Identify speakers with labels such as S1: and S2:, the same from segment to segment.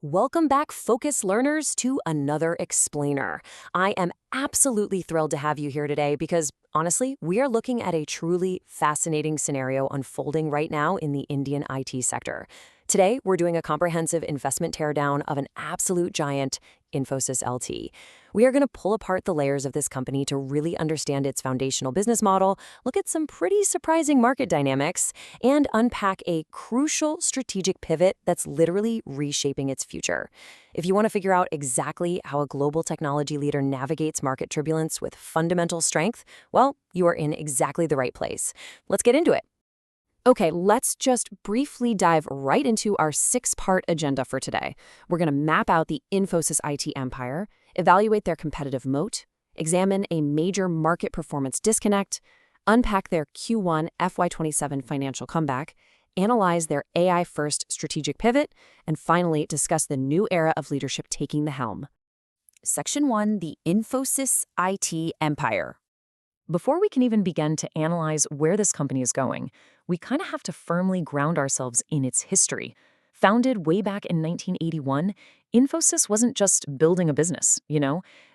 S1: Welcome back, Focus learners, to another explainer. I am absolutely thrilled to have you here today because, honestly, we are looking at a truly fascinating scenario unfolding right now in the Indian IT sector. Today, we're doing a comprehensive investment teardown of an absolute giant, Infosys LT. We are going to pull apart the layers of this company to really understand its foundational business model, look at some pretty surprising market dynamics, and unpack a crucial strategic pivot that's literally reshaping its future. If you want to figure out exactly how a global technology leader navigates market turbulence with fundamental strength, well, you are in exactly the right place. Let's get into it. Okay, let's just briefly dive right into our six-part agenda for today. We're going to map out the Infosys IT empire, evaluate their competitive moat, examine a major market performance disconnect, unpack their Q1 FY27 financial comeback, analyze their AI-first strategic pivot, and finally discuss the new era of leadership taking the helm. Section 1, the Infosys IT empire. Before we can even begin to analyze where this company is going, we kind of have to firmly ground ourselves in its history. Founded way back in 1981, Infosys wasn't just building a business,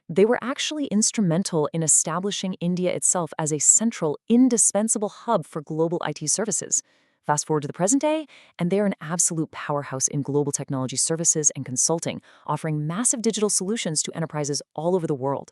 S1: They were actually instrumental in establishing India itself as a central, indispensable hub for global IT services. Fast forward to the present day, and they're an absolute powerhouse in global technology services and consulting, offering massive digital solutions to enterprises all over the world.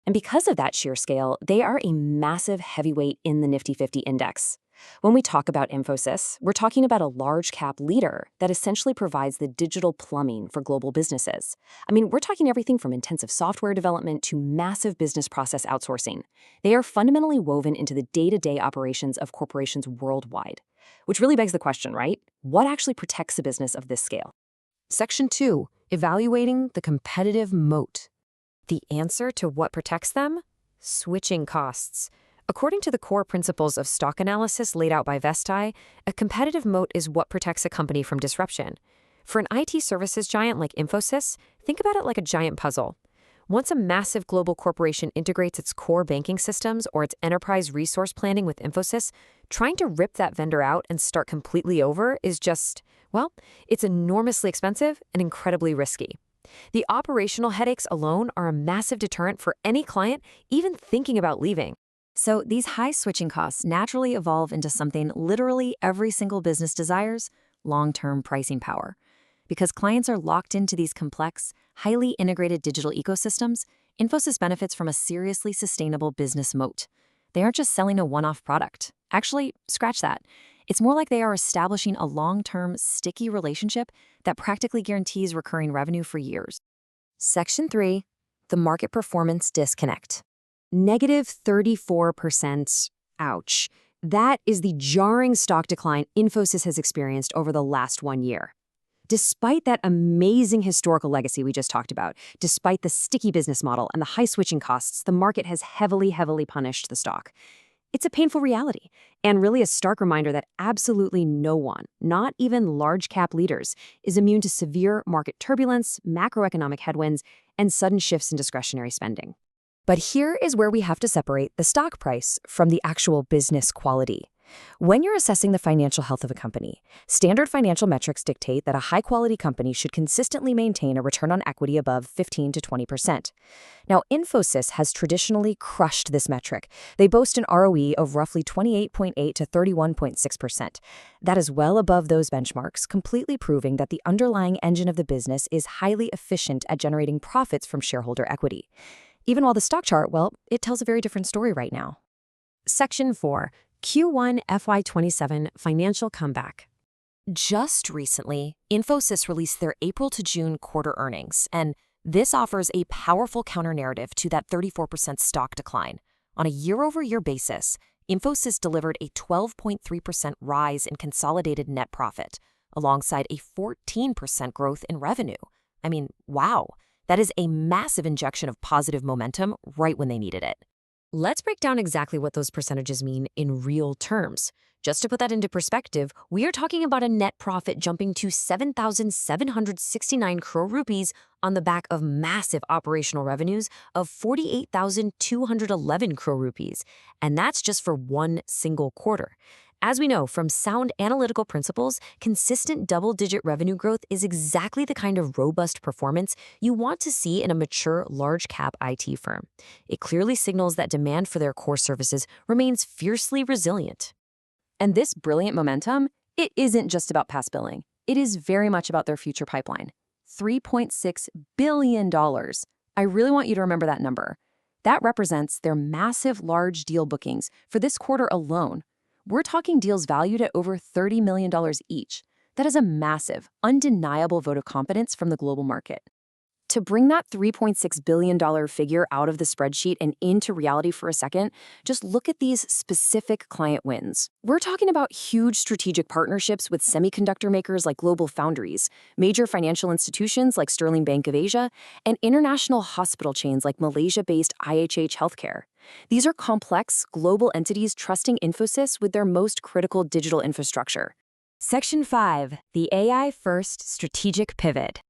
S1: And because of that sheer scale, they are a massive heavyweight in the Nifty 50 index. When we talk about Infosys, we're talking about a large-cap leader that essentially provides the digital plumbing for global businesses. We're talking everything from intensive software development to massive business process outsourcing. They are fundamentally woven into the day-to-day operations of corporations worldwide. Which really begs the question, right? What actually protects a business of this scale? Section 2, evaluating the competitive moat. The answer to what protects them? Switching costs. According to the core principles of stock analysis laid out by Vesti, a competitive moat is what protects a company from disruption. For an IT services giant like Infosys, think about it like a giant puzzle. Once a massive global corporation integrates its core banking systems or its enterprise resource planning with Infosys, trying to rip that vendor out and start completely over is it's enormously expensive and incredibly risky. The operational headaches alone are a massive deterrent for any client even thinking about leaving. So these high switching costs naturally evolve into something literally every single business desires: long-term pricing power. Because clients are locked into these complex, highly integrated digital ecosystems, Infosys benefits from a seriously sustainable business moat. They aren't just selling a one-off product. Actually, scratch that. It's more like they are establishing a long-term, sticky relationship that practically guarantees recurring revenue for years. Section 3, the market performance disconnect. Negative 34%. Ouch. That is the jarring stock decline Infosys has experienced over the last 1 year. Despite that amazing historical legacy we just talked about, despite the sticky business model and the high switching costs, the market has heavily punished the stock. It's a painful reality, and really a stark reminder that absolutely no one, not even large-cap leaders, is immune to severe market turbulence, macroeconomic headwinds, and sudden shifts in discretionary spending. But here is where we have to separate the stock price from the actual business quality. When you're assessing the financial health of a company, standard financial metrics dictate that a high-quality company should consistently maintain a return on equity above 15 to 20%. Now, Infosys has traditionally crushed this metric. They boast an ROE of roughly 28.8 to 31.6%. That is well above those benchmarks, completely proving that the underlying engine of the business is highly efficient at generating profits from shareholder equity. Even while the stock chart, it tells a very different story right now. Section 4. Q1 FY27 financial comeback. Just recently, Infosys released their April to June quarter earnings, and this offers a powerful counter-narrative to that 34% stock decline. On a year-over-year basis, Infosys delivered a 12.3% rise in consolidated net profit, alongside a 14% growth in revenue. Wow, that is a massive injection of positive momentum right when they needed it. Let's break down exactly what those percentages mean in real terms. Just to put that into perspective, we are talking about a net profit jumping to 7,769 crore rupees on the back of massive operational revenues of 48,211 crore rupees. And that's just for one single quarter. As we know from sound analytical principles, consistent double-digit revenue growth is exactly the kind of robust performance you want to see in a mature, large-cap IT firm. It clearly signals that demand for their core services remains fiercely resilient. And this brilliant momentum, it isn't just about past billing. It is very much about their future pipeline. $3.6 billion. I really want you to remember that number. That represents their massive large deal bookings for this quarter alone. We're talking deals valued at over $30 million each. That is a massive, undeniable vote of confidence from the global market. To bring that $3.6 billion figure out of the spreadsheet and into reality for a second, just look at these specific client wins. We're talking about huge strategic partnerships with semiconductor makers like Global Foundries, major financial institutions like Sterling Bank of Asia, and international hospital chains like Malaysia-based IHH Healthcare. These are complex, global entities trusting Infosys with their most critical digital infrastructure. Section 5, the AI-first strategic pivot.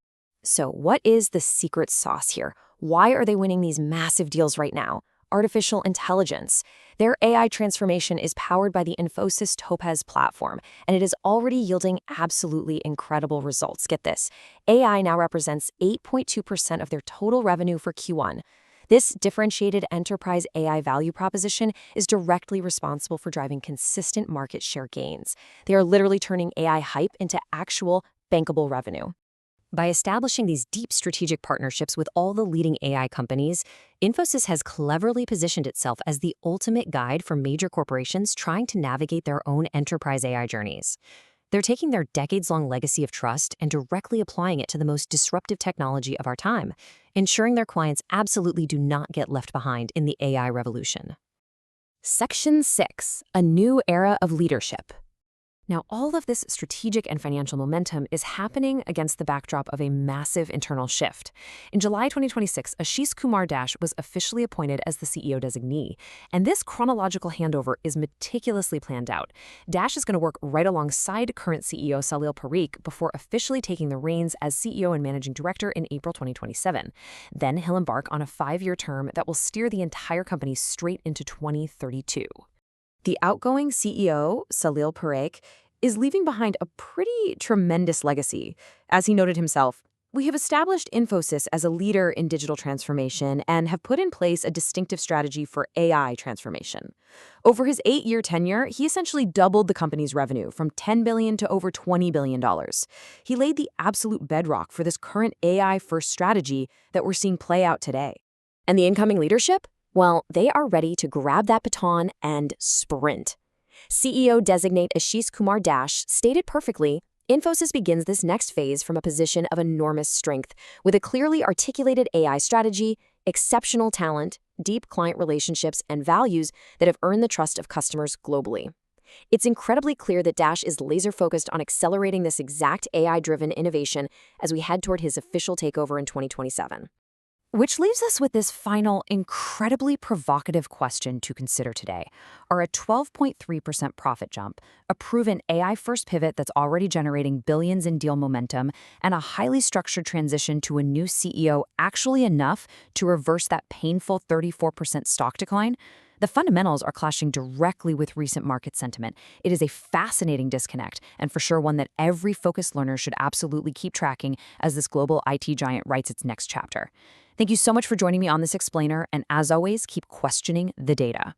S1: So what is the secret sauce here? Why are they winning these massive deals right now? Artificial intelligence. Their AI transformation is powered by the Infosys Topaz platform, and it is already yielding absolutely incredible results. Get this. AI now represents 8.2% of their total revenue for Q1. This differentiated enterprise AI value proposition is directly responsible for driving consistent market share gains. They are literally turning AI hype into actual bankable revenue. By establishing these deep strategic partnerships with all the leading AI companies, Infosys has cleverly positioned itself as the ultimate guide for major corporations trying to navigate their own enterprise AI journeys. They're taking their decades-long legacy of trust and directly applying it to the most disruptive technology of our time, ensuring their clients absolutely do not get left behind in the AI revolution. Section 6, a new era of leadership. Now, all of this strategic and financial momentum is happening against the backdrop of a massive internal shift. In July 2026, Ashish Kumar Dash was officially appointed as the CEO designee, and this chronological handover is meticulously planned out. Dash is going to work right alongside current CEO Salil Parikh before officially taking the reins as CEO and Managing Director in April 2027. Then he'll embark on a 5-year term that will steer the entire company straight into 2032. The outgoing CEO, Salil Parikh, is leaving behind a pretty tremendous legacy. As he noted himself, "We have established Infosys as a leader in digital transformation and have put in place a distinctive strategy for AI transformation." Over his 8-year tenure, he essentially doubled the company's revenue from $10 billion to over $20 billion. He laid the absolute bedrock for this current AI-first strategy that we're seeing play out today. And the incoming leadership? Well, they are ready to grab that baton and sprint. CEO designate Ashish Kumar Dash stated perfectly, Infosys begins this next phase from a position of enormous strength, with a clearly articulated AI strategy, exceptional talent, deep client relationships, and values that have earned the trust of customers globally. It's incredibly clear that Dash is laser-focused on accelerating this exact AI-driven innovation as we head toward his official takeover in 2027. Which leaves us with this final, incredibly provocative question to consider today. Are a 12.3% profit jump, a proven AI-first pivot that's already generating billions in deal momentum, and a highly structured transition to a new CEO actually enough to reverse that painful 34% stock decline? The fundamentals are clashing directly with recent market sentiment. It is a fascinating disconnect, and for sure one that every focused learner should absolutely keep tracking as this global IT giant writes its next chapter. Thank you so much for joining me on this explainer, and as always, keep questioning the data.